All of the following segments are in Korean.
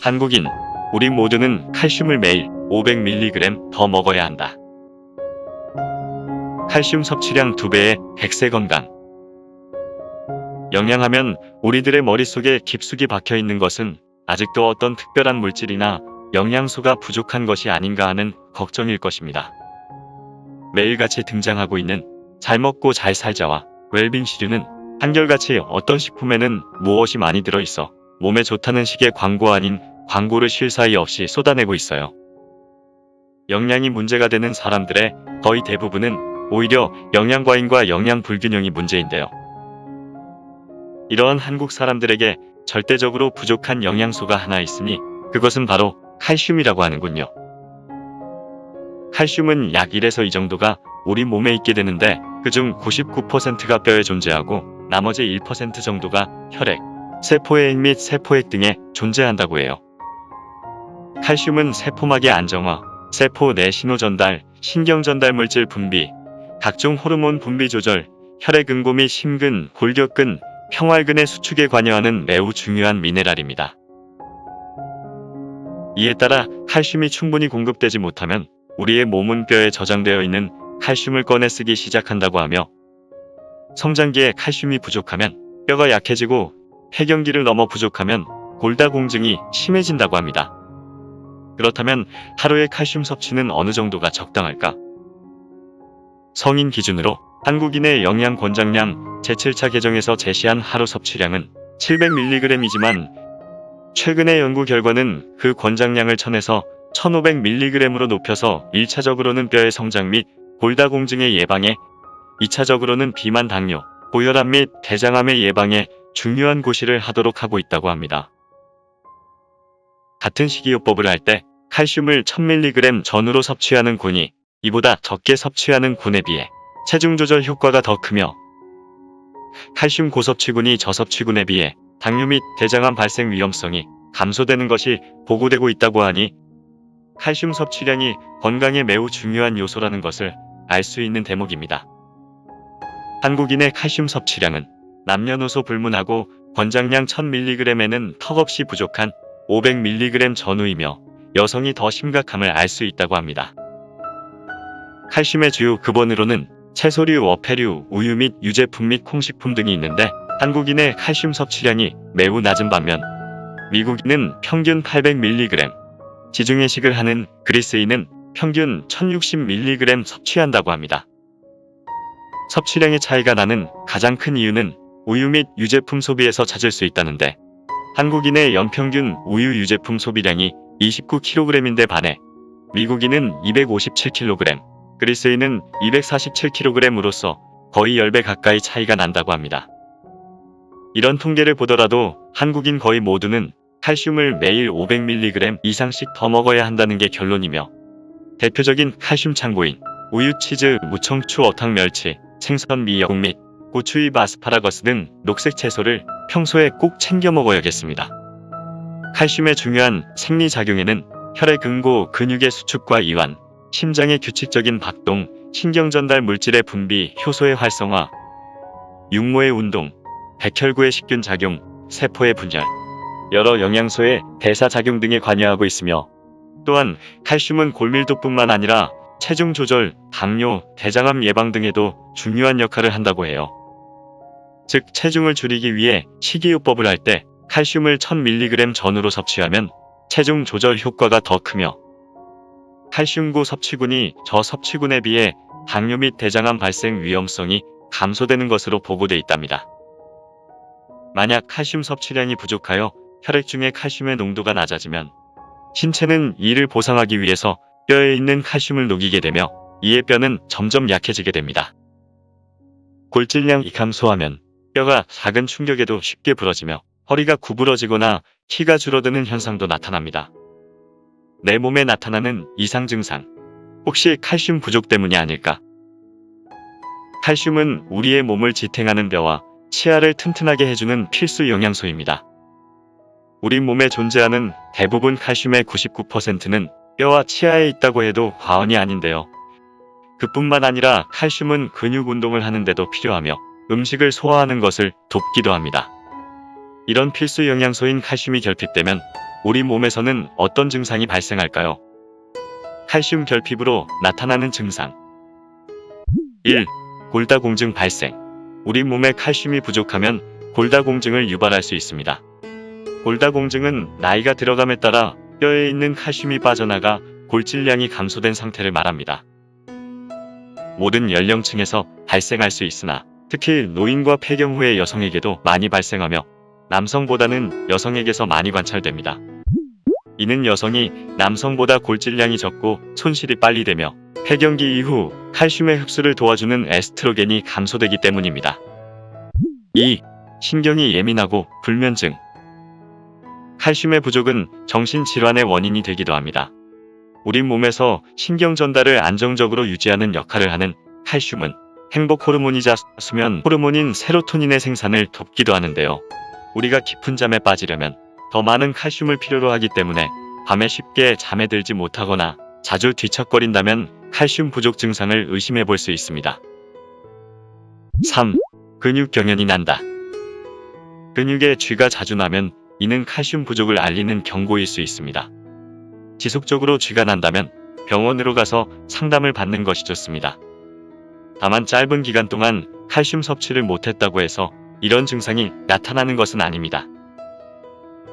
한국인, 우리 모두는 칼슘을 매일 500mg 더 먹어야 한다. 칼슘 섭취량 2배의 100세 건강. 영양하면 우리들의 머릿속에 깊숙이 박혀 있는 것은 아직도 어떤 특별한 물질이나 영양소가 부족한 것이 아닌가 하는 걱정일 것입니다. 매일같이 등장하고 있는 잘 먹고 잘 살자와 웰빙 시류는 한결같이 어떤 식품에는 무엇이 많이 들어있어 몸에 좋다는 식의 광고 아닌 광고를 쉴 사이 없이 쏟아내고 있어요. 영양이 문제가 되는 사람들의 거의 대부분은 오히려 영양과잉과 영양 불균형이 문제인데요. 이러한 한국 사람들에게 절대적으로 부족한 영양소가 하나 있으니 그것은 바로 칼슘이라고 하는군요. 칼슘은 약 1에서 2 정도가 우리 몸에 있게 되는데 그중 99%가 뼈에 존재하고 나머지 1% 정도가 혈액, 세포액 및 세포액 등에 존재한다고 해요. 칼슘은 세포막의 안정화, 세포 내 신호 전달, 신경 전달 물질 분비, 각종 호르몬 분비 조절, 혈액 응고 및 심근, 골격근, 평활근의 수축에 관여하는 매우 중요한 미네랄입니다. 이에 따라 칼슘이 충분히 공급되지 못하면 우리의 몸은 뼈에 저장되어 있는 칼슘을 꺼내 쓰기 시작한다고 하며 성장기에 칼슘이 부족하면 뼈가 약해지고 폐경기를 넘어 부족하면 골다공증이 심해진다고 합니다. 그렇다면 하루의 칼슘 섭취는 어느 정도가 적당할까? 성인 기준으로 한국인의 영양 권장량 제7차 개정에서 제시한 하루 섭취량은 700mg이지만 최근의 연구 결과는 그 권장량을 1000에서 1500mg으로 높여서 1차적으로는 뼈의 성장 및 골다공증의 예방에, 2차적으로는 비만 당뇨, 고혈압 및 대장암의 예방에 중요한 고시를 하도록 하고 있다고 합니다. 같은 식이요법을 할 때 칼슘을 1000mg 전후로 섭취하는 군이 이보다 적게 섭취하는 군에 비해 체중 조절 효과가 더 크며 칼슘 고섭취군이 저섭취군에 비해 당뇨 및 대장암 발생 위험성이 감소되는 것이 보고되고 있다고 하니 칼슘 섭취량이 건강에 매우 중요한 요소라는 것을 알 수 있는 대목입니다. 한국인의 칼슘 섭취량은 남녀노소 불문하고 권장량 1000mg에는 턱없이 부족한 500mg 전후이며 여성이 더 심각함을 알 수 있다고 합니다. 칼슘의 주요 급원으로는 채소류, 어패류, 우유 및 유제품 및 콩식품 등이 있는데 한국인의 칼슘 섭취량이 매우 낮은 반면 미국인은 평균 800mg, 지중해식을 하는 그리스인은 평균 1060mg 섭취한다고 합니다. 섭취량의 차이가 나는 가장 큰 이유는 우유 및 유제품 소비에서 찾을 수 있다는데 한국인의 연평균 우유 유제품 소비량이 29kg인데 반해 미국인은 257kg, 그리스인은 247kg으로서 거의 10배 가까이 차이가 난다고 합니다. 이런 통계를 보더라도 한국인 거의 모두는 칼슘을 매일 500mg 이상씩 더 먹어야 한다는 게 결론이며 대표적인 칼슘 창고인 우유, 치즈, 무청추, 어탕, 멸치, 생선, 미역 및 고추잎, 아스파라거스 등 녹색 채소를 평소에 꼭 챙겨 먹어야겠습니다. 칼슘의 중요한 생리작용에는 혈액 응고, 근육의 수축과 이완, 심장의 규칙적인 박동, 신경 전달 물질의 분비, 효소의 활성화, 육모의 운동, 백혈구의 식균 작용, 세포의 분열, 여러 영양소의 대사 작용 등에 관여하고 있으며 또한 칼슘은 골밀도뿐만 아니라 체중 조절, 당뇨, 대장암 예방 등에도 중요한 역할을 한다고 해요. 즉 체중을 줄이기 위해 식이요법을 할 때 칼슘을 1000mg 전후로 섭취하면 체중 조절 효과가 더 크며 칼슘고 섭취군이 저섭취군에 비해 당뇨 및 대장암 발생 위험성이 감소되는 것으로 보고돼 있답니다. 만약 칼슘 섭취량이 부족하여 혈액 중의 칼슘의 농도가 낮아지면 신체는 이를 보상하기 위해서 뼈에 있는 칼슘을 녹이게 되며 이에 뼈는 점점 약해지게 됩니다. 골질량이 감소하면 뼈가 작은 충격에도 쉽게 부러지며 허리가 구부러지거나 키가 줄어드는 현상도 나타납니다. 내 몸에 나타나는 이상 증상, 혹시 칼슘 부족 때문이 아닐까? 칼슘은 우리의 몸을 지탱하는 뼈와 치아를 튼튼하게 해주는 필수 영양소입니다. 우리 몸에 존재하는 대부분 칼슘의 99%는 뼈와 치아에 있다고 해도 과언이 아닌데요. 그뿐만 아니라 칼슘은 근육 운동을 하는 데도 필요하며 음식을 소화하는 것을 돕기도 합니다. 이런 필수 영양소인 칼슘이 결핍되면 우리 몸에서는 어떤 증상이 발생할까요? 칼슘 결핍으로 나타나는 증상. 1. 골다공증 발생. 우리 몸에 칼슘이 부족하면 골다공증을 유발할 수 있습니다. 골다공증은 나이가 들어감에 따라 뼈에 있는 칼슘이 빠져나가 골질량이 감소된 상태를 말합니다. 모든 연령층에서 발생할 수 있으나 특히 노인과 폐경 후의 여성에게도 많이 발생하며 남성보다는 여성에게서 많이 관찰됩니다. 이는 여성이 남성보다 골질량이 적고 손실이 빨리 되며 폐경기 이후 칼슘의 흡수를 도와주는 에스트로겐이 감소되기 때문입니다. 2. 신경이 예민하고 불면증. 칼슘의 부족은 정신질환의 원인이 되기도 합니다. 우리 몸에서 신경 전달을 안정적으로 유지하는 역할을 하는 칼슘은 행복 호르몬이자 수면 호르몬인 세로토닌의 생산을 돕기도 하는데요. 우리가 깊은 잠에 빠지려면 더 많은 칼슘을 필요로 하기 때문에 밤에 쉽게 잠에 들지 못하거나 자주 뒤척거린다면 칼슘 부족 증상을 의심해 볼 수 있습니다. 3. 근육 경련이 난다. 근육에 쥐가 자주 나면 이는 칼슘 부족을 알리는 경고일 수 있습니다. 지속적으로 쥐가 난다면 병원으로 가서 상담을 받는 것이 좋습니다. 다만 짧은 기간 동안 칼슘 섭취를 못했다고 해서 이런 증상이 나타나는 것은 아닙니다.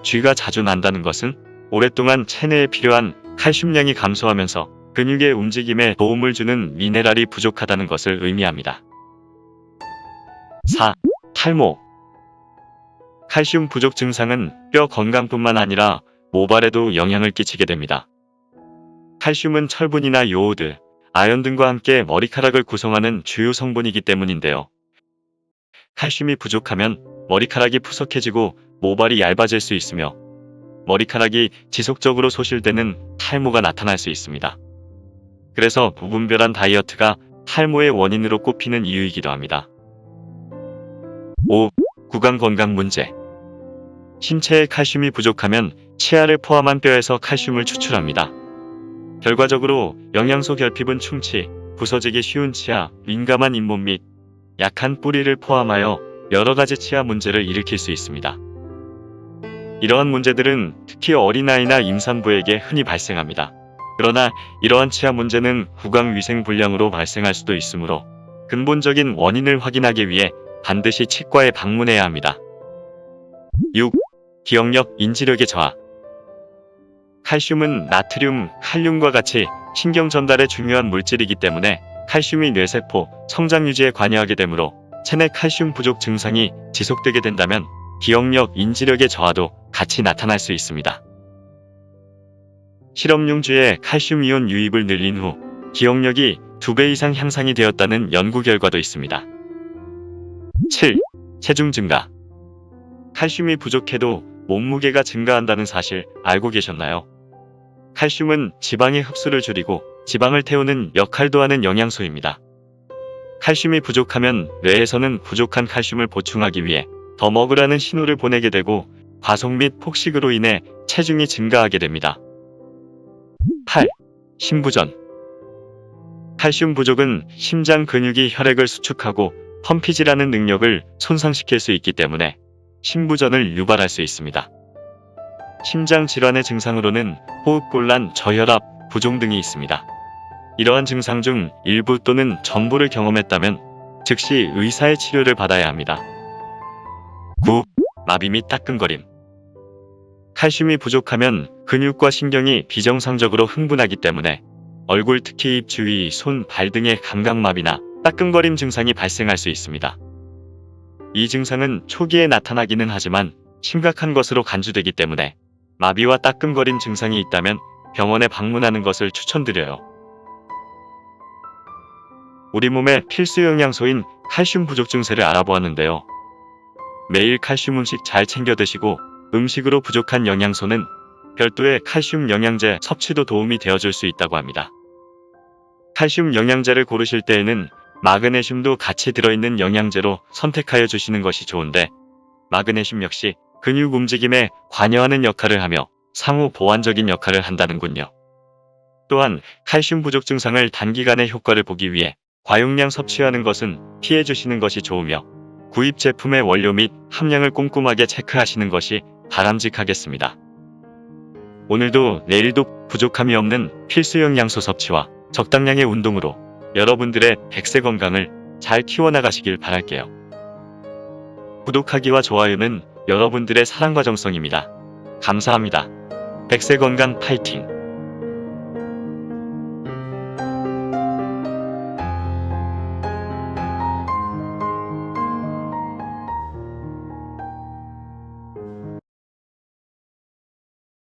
쥐가 자주 난다는 것은 오랫동안 체내에 필요한 칼슘량이 감소하면서 근육의 움직임에 도움을 주는 미네랄이 부족하다는 것을 의미합니다. 4. 탈모. 칼슘 부족 증상은 뼈 건강뿐만 아니라 모발에도 영향을 끼치게 됩니다. 칼슘은 철분이나 요오드, 아연 등과 함께 머리카락을 구성하는 주요 성분이기 때문인데요. 칼슘이 부족하면 머리카락이 푸석해지고 모발이 얇아질 수 있으며 머리카락이 지속적으로 소실되는 탈모가 나타날 수 있습니다. 그래서 무분별한 다이어트가 탈모의 원인으로 꼽히는 이유이기도 합니다. 5. 구강 건강 문제. 신체에 칼슘이 부족하면 치아를 포함한 뼈에서 칼슘을 추출합니다. 결과적으로 영양소 결핍은 충치, 부서지기 쉬운 치아, 민감한 잇몸 및 약한 뿌리를 포함하여 여러 가지 치아 문제를 일으킬 수 있습니다. 이러한 문제들은 특히 어린아이나 임산부에게 흔히 발생합니다. 그러나 이러한 치아 문제는 구강위생 불량으로 발생할 수도 있으므로 근본적인 원인을 확인하기 위해 반드시 치과에 방문해야 합니다. 6. 기억력, 인지력의 저하. 칼슘은 나트륨, 칼륨과 같이 신경 전달에 중요한 물질이기 때문에 칼슘이 뇌세포, 성장 유지에 관여하게 되므로 체내 칼슘 부족 증상이 지속되게 된다면 기억력, 인지력의 저하도 같이 나타날 수 있습니다. 실험용 쥐의 칼슘 이온 유입을 늘린 후 기억력이 2배 이상 향상이 되었다는 연구 결과도 있습니다. 7. 체중 증가. 칼슘이 부족해도 몸무게가 증가한다는 사실 알고 계셨나요? 칼슘은 지방의 흡수를 줄이고 지방을 태우는 역할도 하는 영양소입니다. 칼슘이 부족하면 뇌에서는 부족한 칼슘을 보충하기 위해 더 먹으라는 신호를 보내게 되고 과속 및 폭식으로 인해 체중이 증가하게 됩니다. 8. 심부전. 칼슘 부족은 심장 근육이 혈액을 수축하고 펌피질하는 능력을 손상시킬 수 있기 때문에 심부전을 유발할 수 있습니다. 심장 질환의 증상으로는 호흡곤란, 저혈압, 부종 등이 있습니다. 이러한 증상 중 일부 또는 전부를 경험했다면 즉시 의사의 치료를 받아야 합니다. 9. 마비 및 따끔거림. 칼슘이 부족하면 근육과 신경이 비정상적으로 흥분하기 때문에 얼굴, 특히 입 주위, 손, 발 등의 감각마비나 따끔거림 증상이 발생할 수 있습니다. 이 증상은 초기에 나타나기는 하지만 심각한 것으로 간주되기 때문에 마비와 따끔거림 증상이 있다면 병원에 방문하는 것을 추천드려요. 우리 몸의 필수 영양소인 칼슘 부족 증세를 알아보았는데요. 매일 칼슘 음식 잘 챙겨 드시고 음식으로 부족한 영양소는 별도의 칼슘 영양제 섭취도 도움이 되어줄 수 있다고 합니다. 칼슘 영양제를 고르실 때에는 마그네슘도 같이 들어있는 영양제로 선택하여 주시는 것이 좋은데 마그네슘 역시 근육 움직임에 관여하는 역할을 하며 상호 보완적인 역할을 한다는군요. 또한 칼슘 부족 증상을 단기간에 효과를 보기 위해 과용량 섭취하는 것은 피해 주시는 것이 좋으며 구입 제품의 원료 및 함량을 꼼꼼하게 체크하시는 것이 바람직하겠습니다. 오늘도 내일도 부족함이 없는 필수 영양소 섭취와 적당량의 운동으로 여러분들의 100세 건강을 잘 키워나가시길 바랄게요. 구독하기와 좋아요는 여러분들의 사랑과 정성입니다. 감사합니다. 100세 건강 파이팅!